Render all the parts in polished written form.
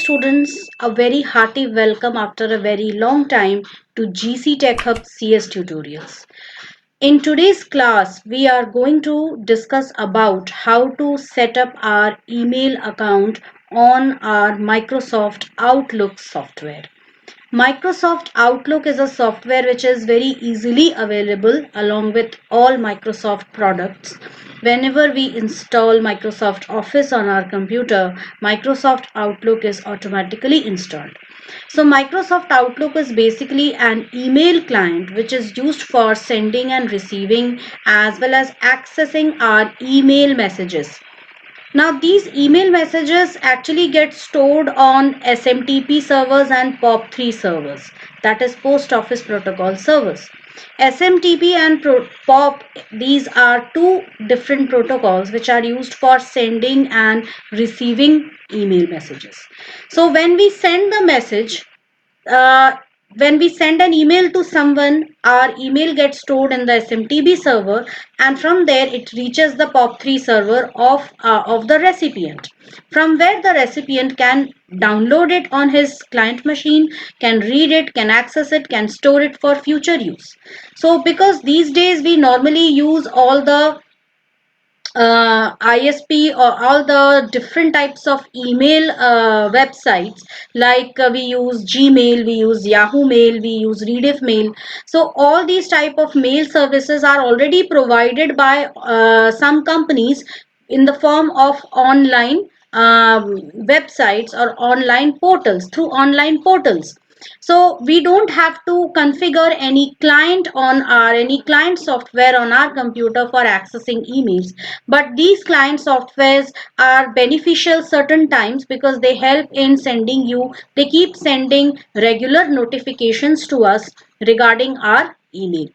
students, a very hearty welcome after a very long time to GC Tech Hub CS tutorials. In today's class, we are going to discuss about how to set up our email account on our Microsoft Outlook software. Microsoft Outlook is a software which is very easily available along with all Microsoft products. Whenever we install Microsoft Office on our computer, Microsoft Outlook is automatically installed. So Microsoft Outlook is basically an email client which is used for sending and receiving as well as accessing our email messages. Now these email messages actually get stored on SMTP servers and POP3 servers, that is Post Office Protocol servers. SMTP and POP, these are two different protocols which are used for sending and receiving email messages. So uh, when we send an email to someone, our email gets stored in the SMTP server, and from there it reaches the POP3 server of the recipient, from where the recipient can download it on his client machine, can read it, can access it, can store it for future use. So because these days we normally use all the ISP or all the different types of email websites, like we use Gmail, we use Yahoo Mail, we use Rediff Mail. So all these type of mail services are already provided by some companies in the form of online websites or online portals, through online portals. So we don't have to configure any client software on our computer for accessing emails. But these client softwares are beneficial certain times because they help in they keep sending regular notifications to us regarding our email.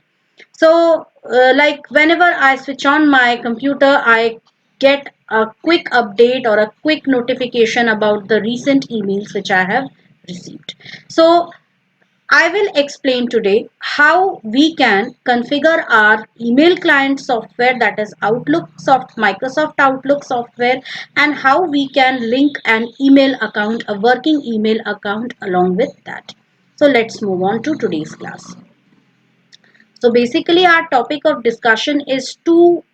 So like whenever I switch on my computer, I get a quick update or a quick notification about the recent emails which I have received. So I will explain today how we can configure our email client software, that is Microsoft Outlook software, and how we can link an email account, a working email account along with that. So let's move on to today's class. So basically our topic of discussion is two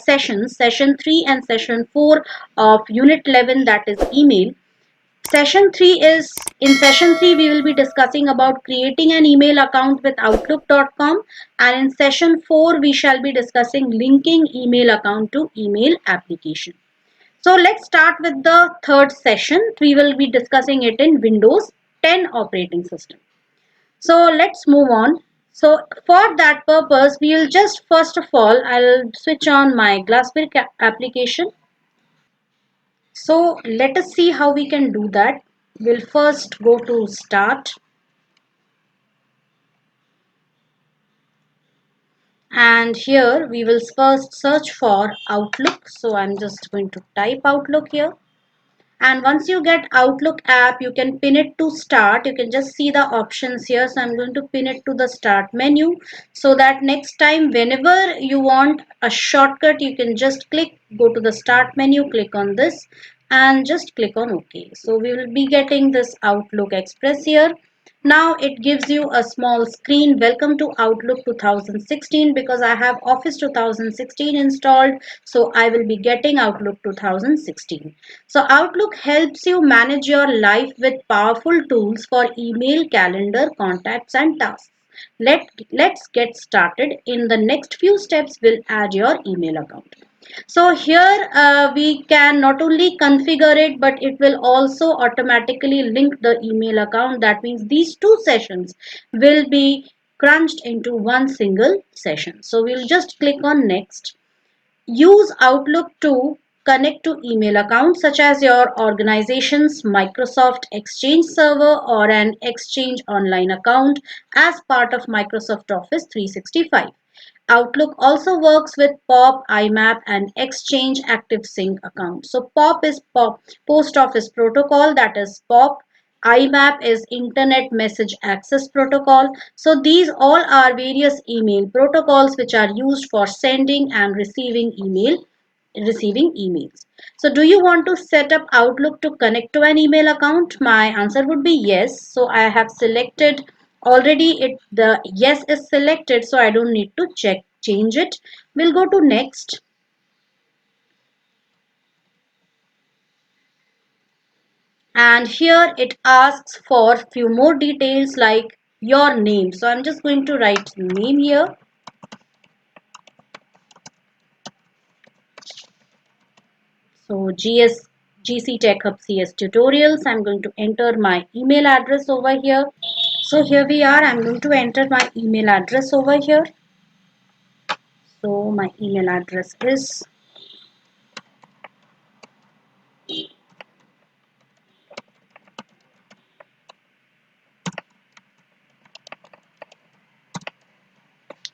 sessions, session 3 and session 4 of unit 11, that is email. In session 3 we will be discussing about creating an email account with outlook.com, and in session 4 we shall be discussing linking email account to email application. So let's start with the third session. We will be discussing it in Windows 10 operating system. So let's move on. So for that purpose, we will just first of all, I'll switch on my Glassware application. So let us see how we can do that. We'll first go to Start, and here we will first search for Outlook. So I'm just going to type Outlook here. And once you get Outlook app, you can pin it to Start. You can just see the options here. So I'm going to pin it to the Start menu, so that next time whenever you want a shortcut, you can just go to the Start menu, click on this and just click on OK. So we will be getting this Outlook Express here. Now it gives you a small screen, welcome to Outlook 2016, because I have Office 2016 installed, so I will be getting Outlook 2016. So Outlook helps you manage your life with powerful tools for email, calendar, contacts and tasks. Let's get started. In the next few steps, we'll add your email account. So here we can not only configure it, but it will also automatically link the email account. That means these two sessions will be crunched into one single session. So we'll just click on next. Use Outlook to connect to email accounts such as your organization's Microsoft Exchange server or an Exchange Online account as part of Microsoft Office 365. Outlook also works with POP, IMAP, and Exchange Active Sync accounts. So POP is Post Office Protocol, that is POP. IMAP is Internet Message Access Protocol. So these all are various email protocols which are used for sending and receiving email receiving emails. So do you want to set up Outlook to connect to an email account? My answer would be yes. So I have selected already, it the yes is selected, so I don't need to change it. We'll go to next. And here it asks for few more details like your name. So I'm just going to write name here. So GC Tech Hub CS tutorials. I'm going to enter my email address over here. So here we are. I'm going to enter my email address over here. So my email address is,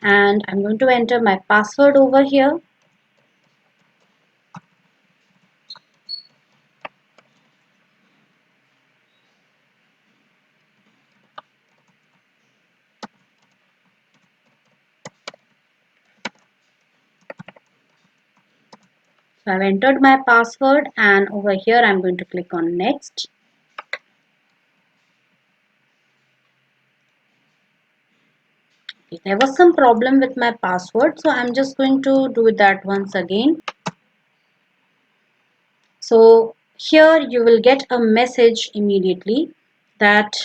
and I'm going to enter my password over here. So I've entered my password, and over here I'm going to click on next. Okay, there was some problem with my password, so I'm just going to do that once again. So here you will get a message immediately that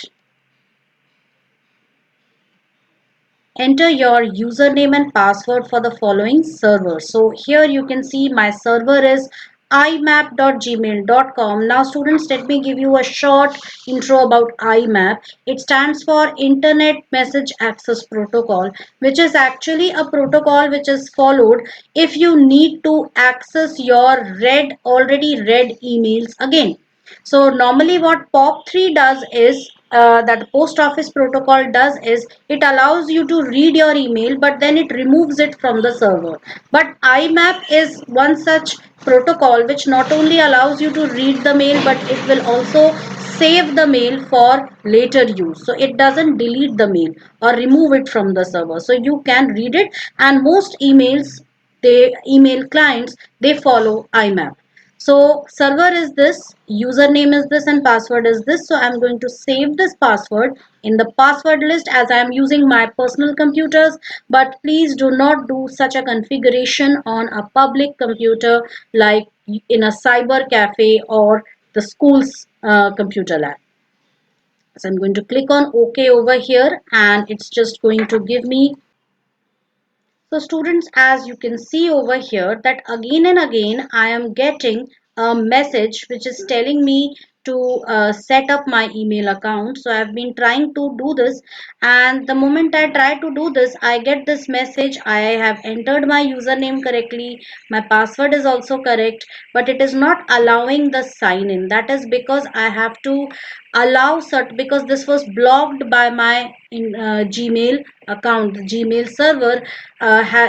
enter your username and password for the following server. So here you can see my server is imap.gmail.com. Now students, let me give you a short intro about IMAP. It stands for Internet Message Access Protocol, which is actually a protocol which is followed if you need to access your already read emails again. So normally what POP3 does is, that the post office protocol does is, it allows you to read your email but then it removes it from the server. But IMAP is one such protocol which not only allows you to read the mail but it will also save the mail for later use. So it doesn't delete the mail or remove it from the server. So you can read it, and most email clients, they follow IMAP. So server is this, username is this, and password is this. So I'm going to save this password in the password list as I am using my personal computers. But please do not do such a configuration on a public computer like in a cyber cafe or the school's computer lab. So I'm going to click on OK over here, and it's just going to give me. So students, as you can see over here, that again and again I am getting a message which is telling me to set up my email account. So I've been trying to do this, and the moment I try to do this, I get this message. I have entered my username correctly, my password is also correct, but it is not allowing the sign in. That is because I have to allow because this was blocked by my Gmail account. The Gmail server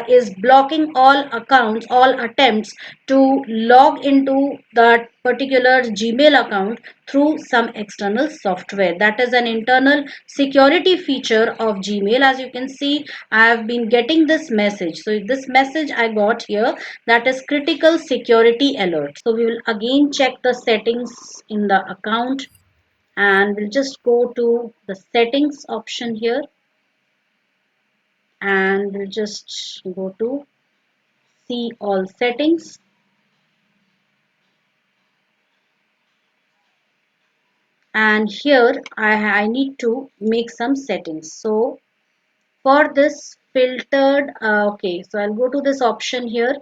is blocking all accounts, all attempts to log into that particular Gmail account through some external software. That is an internal security feature of Gmail. As you can see, I have been getting this message. So this message I got here, that is critical security alert. So we will again check the settings in the account, and we'll just go to the settings option here, and we'll just go to see all settings, and here I need to make some settings. So for this filtered, okay, so I'll go to this option here,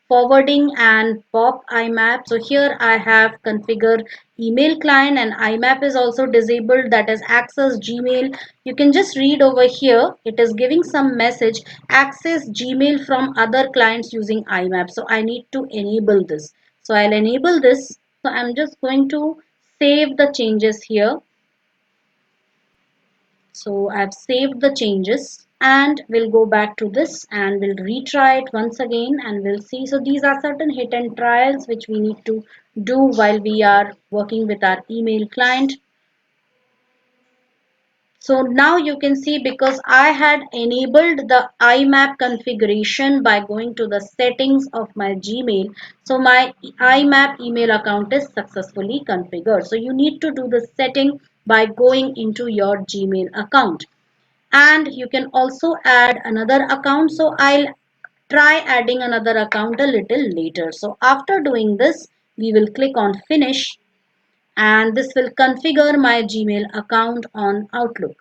forwarding and pop IMAP. So here I have configured email client, and IMAP is also disabled, that is access Gmail. You can just read over here, it is giving some message, access Gmail from other clients using IMAP. So I need to enable this. So I'll enable this. So I'm just going to save the changes here. So I've saved the changes, and we'll go back to this and we'll retry it once again, and we'll see. So these are certain hit and trials which we need to do while we are working with our email client. So now you can see, because I had enabled the IMAP configuration by going to the settings of my Gmail. So my IMAP email account is successfully configured. So you need to do the setting by going into your Gmail account. And you can also add another account. So I'll try adding another account a little later. So after doing this, we will click on finish, and this will configure my Gmail account on Outlook.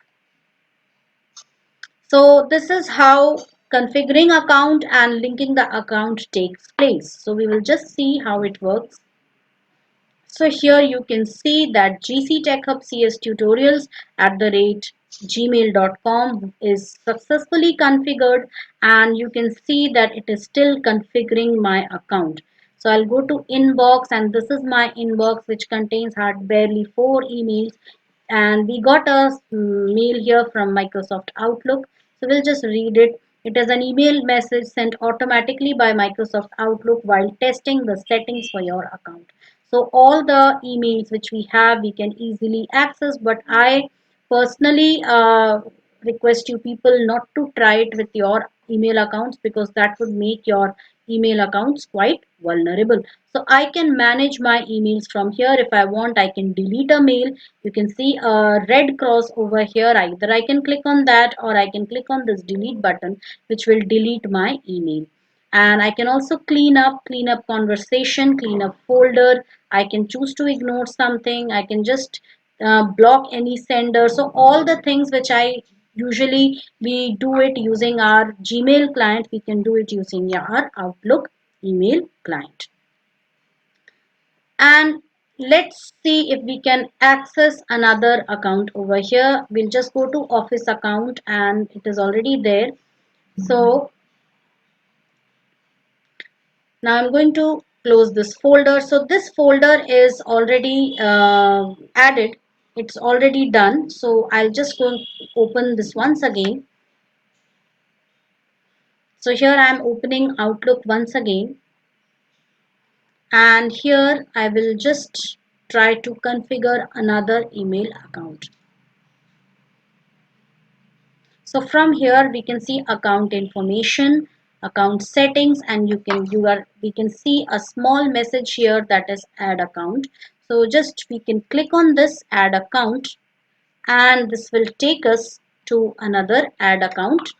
So this is how configuring account and linking the account takes place. So we will just see how it works. So here you can see that GC Tech Hub CS tutorials @gmail.com is successfully configured, and you can see that it is still configuring my account. So I'll go to inbox, and this is my inbox, which contains hard barely 4 emails, and we got a mail here from Microsoft Outlook. So we'll just read it. It is an email message sent automatically by Microsoft Outlook while testing the settings for your account. So all the emails which we have, we can easily access, but I personally request you people not to try it with your email accounts, because that would make your email accounts quite vulnerable. So I can manage my emails from here. If I want, I can delete a mail. You can see a red cross over here. Either I can click on that, or I can click on this delete button, which will delete my email. And I can also clean up conversation, clean up folder. I can choose to ignore something. I can just block any sender. So all the things which I usually we do it using our Gmail client, we can do it using our Outlook email client. And let's see if we can access another account over here. We'll just go to office account, and it is already there. So now I'm going to close this folder. So this folder is already added. It's already done. So I'll just go and open this once again. So here I'm opening Outlook once again. And here I will just try to configure another email account. So from here we can see account information, account settings, and we can see a small message here that is add account. So just we can click on this add account, and this will take us to another add account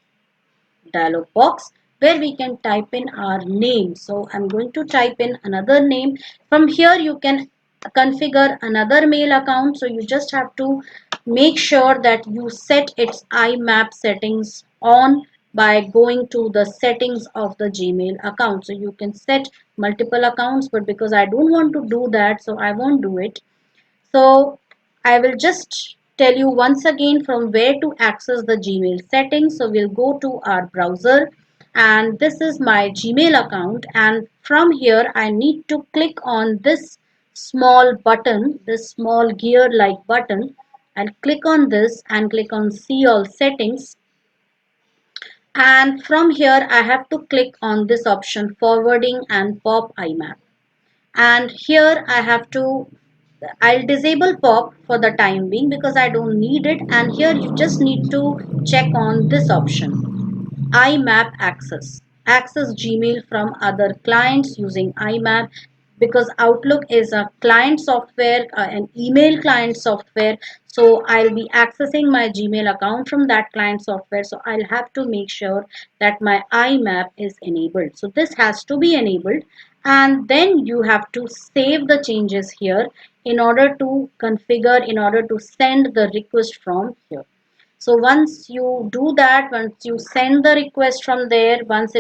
dialog box, where we can type in our name. So I'm going to type in another name. From here you can configure another mail account. So you just have to make sure that you set its IMAP settings on by going to the settings of the Gmail account. So you can set multiple accounts, but because I don't want to do that, so I won't do it. So I will just tell you once again from where to access the Gmail settings. So we'll go to our browser, and this is my Gmail account, and from here I need to click on this small button, this small gear like button. I'll click on this and click on see all settings, and from here I have to click on this option forwarding and pop IMAP, and here I'll disable pop for the time being because I don't need it. And here you just need to check on this option, IMAP access. Access Gmail from other clients using IMAP, because Outlook is a client software, an email client software. So I'll be accessing my Gmail account from that client software. So I'll have to make sure that my IMAP is enabled. So this has to be enabled, and then you have to save the changes here in order to configure, in order to send the request from here. So once you do that, once you send the request from there, once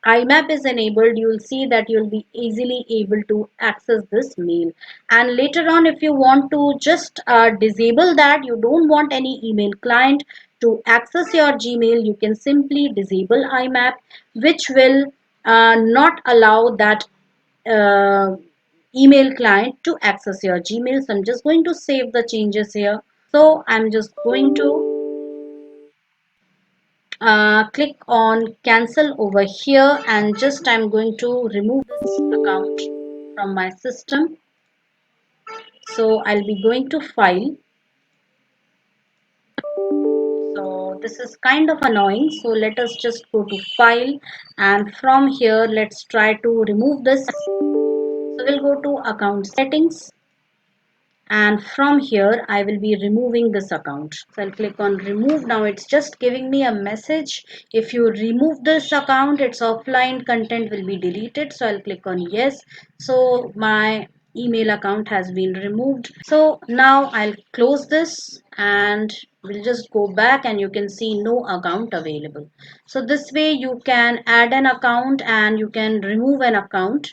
IMAP is enabled, you will see that you will be easily able to access this mail. And later on, if you want to just disable that, you don't want any email client to access your Gmail, you can simply disable IMAP, which will not allow that uh, email client to access your Gmail. So I'm just going to save the changes here. So I'm just going to click on cancel over here, and just I'm going to remove this account from my system. So I'll be going to file, this is kind of annoying. So let us just go to file, and from here let's try to remove this. So we'll go to account settings, and from here I will be removing this account. So I'll click on remove. Now it's just giving me a message, if you remove this account its offline content will be deleted. So I'll click on yes. So my email account has been removed. So now I'll close this and we'll just go back, and you can see no account available. So this way you can add an account and you can remove an account